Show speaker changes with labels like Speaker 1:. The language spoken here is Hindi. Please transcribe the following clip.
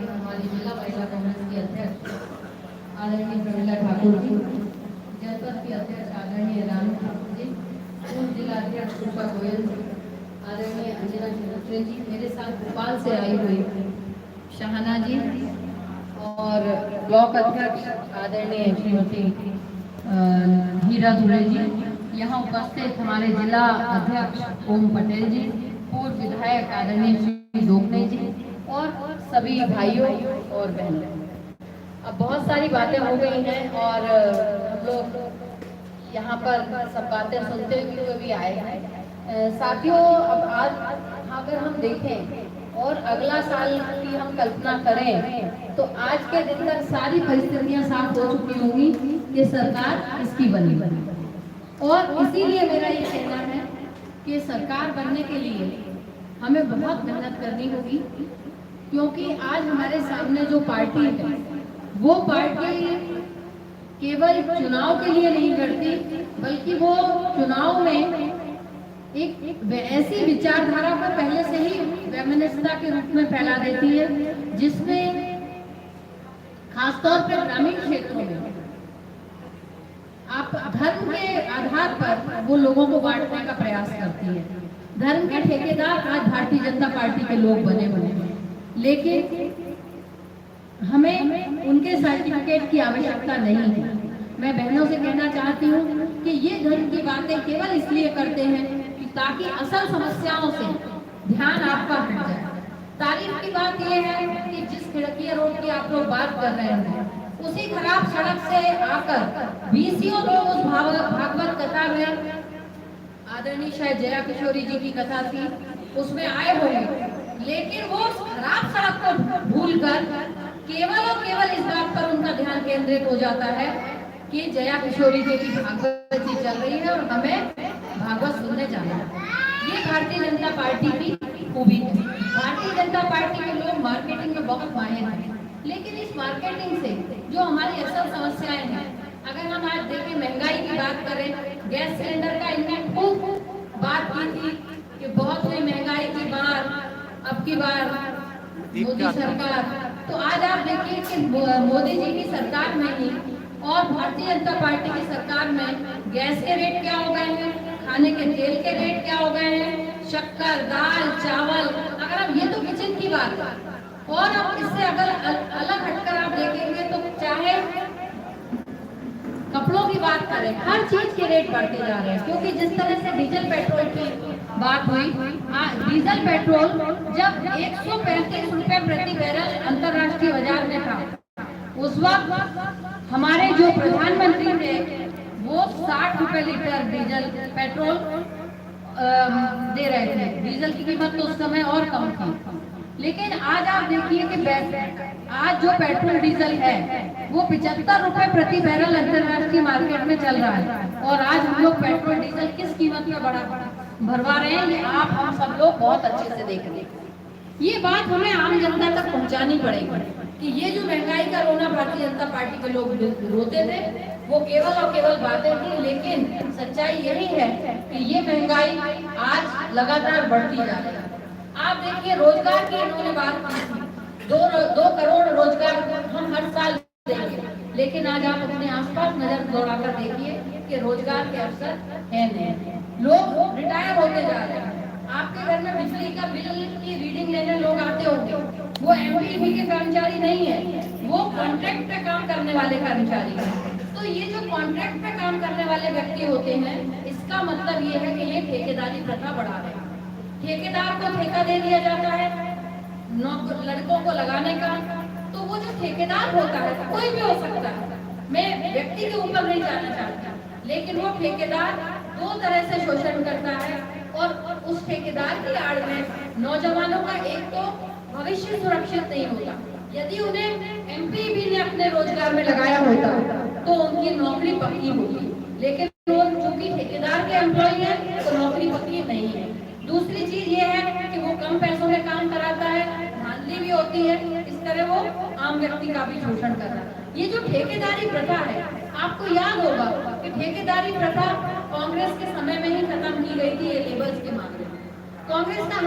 Speaker 1: हमारी जिला महिला कांग्रेस की अध्यक्ष आदरणीय प्रमिला ठाकुर जी, जनपद की अध्यक्ष आदरणीय रानू ठाकुर जी, पूर्व जिला अध्यक्ष पुष्पा गोयल जी, आदरणीय अंजना चौधरी जी, मेरे साथ भोपाल से आई हुई शाहना जी और ब्लॉक अध्यक्ष आदरणीय श्रीमती हीरा दुबे जी, यहाँ उपस्थित हमारे जिला अध्यक्ष ओम पटेल जी, पूर्व विधायक आदरणीय श्री दोगने जी और सभी भाइयों और बहनों। अब बहुत सारी बातें हो गई हैं और हम लोग यहाँ पर सब बातें सुनते हुए भी आए हैं। साथियों, अब आज अगर हम देखें और अगला साल की हम कल्पना करें तो आज के दिन तक सारी परिस्थितियां साफ हो चुकी होंगी कि सरकार किसकी बनी। और इसीलिए मेरा ये कहना है कि सरकार बनने के लिए हमें बहुत मेहनत करनी होगी, क्योंकि आज हमारे सामने जो पार्टी है वो पार्टी केवल चुनाव के लिए नहीं लड़ती, बल्कि वो चुनाव में एक ऐसी विचारधारा को पहले से ही वैमनस्यता के रूप में फैला देती है, जिसमें खासतौर पर ग्रामीण क्षेत्रों में आप धर्म के आधार पर वो लोगों को बांटने का प्रयास करती है। धर्म के ठेकेदार आज भारतीय जनता पार्टी के लोग बने हुए हैं, लेकिन हमें उनके सर्टिफिकेट की आवश्यकता नहीं है। मैं बहनों से कहना चाहती हूँ कि ये धर्म की बातें केवल इसलिए करते हैं कि ताकि असल समस्याओं से ध्यान आपका हट जाए। तारीफ की बात यह है कि जिस खिड़किया रोड की आप लोग बात कर रहे हैं, उसी खराब सड़क से आकर 20 लोग उस भागवत कथा में, आदरणीय शायद जया किशोरी जी की कथा थी, उसमें आए होंगे, लेकिन वो खराब सड़क को भूलकर केवल और केवल इस बात पर उनका ध्यान केंद्रित हो जाता है कि जया किशोरी जी की भागवत जी चल रही है और हमें भागवत सुनने जाना है। ये भारतीय जनता पार्टी की खूबी है। भारतीय जनता पार्टी के लोग मार्केटिंग में बहुत माहिर हैं, लेकिन इस मार्केटिंग से जो हमारी असल समस्याएं हैं, अगर हम आज देखें, महंगाई की बात करें, गैस सिलेंडर का इनने खूब बात की थी कि बहुत हुई महंगाई की बार, अब की बार मोदी सरकार। तो आज आप देखिए कि मोदी जी की सरकार में ही और भारतीय जनता पार्टी की सरकार में गैस के रेट क्या हो गए हैं, खाने के तेल के रेट क्या हो गए हैं, शक्कर, दाल, चावल, अगर आप ये तो किचन की बात है। और अब इससे अगर अलग हटकर आप देखेंगे तो चाहे कपड़ों की बात करें, हर चीज के रेट बढ़ते जा रहे हैं, क्योंकि जिस तरह से डीजल पेट्रोल की बात हुई, डीजल पेट्रोल जब 135 रुपए प्रति बैरल अंतरराष्ट्रीय बाजार में था, उस वक्त हमारे जो प्रधानमंत्री थे वो 60 रुपए लीटर डीजल पेट्रोल दे रहे थे। डीजल की कीमत तो उस समय और कम थी, लेकिन आज आप देखिए कि आज जो पेट्रोल डीजल है वो 75 रुपए प्रति बैरल अंतरराष्ट्रीय मार्केट में चल रहा है। और आज हम लोग पेट्रोल डीजल किस कीमत में भरवा रहे हैं, ये आप हम सब लोग बहुत अच्छे से देख रहे हैं। ये बात हमें आम जनता तक पहुंचानी पड़ेगी कि ये जो महंगाई का रोना भारतीय जनता पार्टी के लोग रोते थे वो केवल और केवल बातें थी, लेकिन सच्चाई यही है कि ये महंगाई आज लगातार बढ़ती जा रही है। आप देखिए, रोजगार की इन्होंने बात की थी, 2 करोड़ रोजगार हम हर साल देंगे, लेकिन आज आप अपने आसपास नजर दौड़ाकर देखिए कि रोजगार के अवसर है नहीं। लोग रिटायर होते जा रहे हैं। आपके घर में बिजली का बिल की रीडिंग लेने लोग आते होंगे, वो एमपीबी के कर्मचारी नहीं है, वो कॉन्ट्रैक्ट पे काम करने वाले कर्मचारी हैं। तो ये जो कॉन्ट्रैक्ट पे काम करने वाले व्यक्ति होते हैं, इसका मतलब ये है कि ये ठेकेदारी प्रथा बढ़ा रहे हैं। ठेकेदार को ठेका दे दिया जाता है लड़कों को लगाने का, तो वो जो ठेकेदार होता है, कोई भी हो सकता है, मैं व्यक्ति के ऊपर नहीं जाना चाहता, लेकिन वो ठेकेदार 2 तरह से शोषण करता है। और उस ठेकेदार की आड़ में नौजवानों का एक तो भविष्य सुरक्षित नहीं होता। यदि उन्हें एमपीबी ने अपने रोजगार में लगाया होता तो उनकी नौकरी पक्की होगी, लेकिन वो चूंकि ठेकेदार के एम्प्लॉय है तो नौकरी पक्की नहीं है। दूसरी चीज ये है कि वो कम पैसों में काम कराता है, धांधली भी होती है, इस तरह वो आम व्यक्ति का भी शोषण कर रहा है। ये जो ठेकेदारी प्रथा है, आपको याद होगा कि ठेकेदारी प्रथा कांग्रेस के समय में ही खत्म की गई थी, ये लेबर्स के मामले में। कांग्रेस का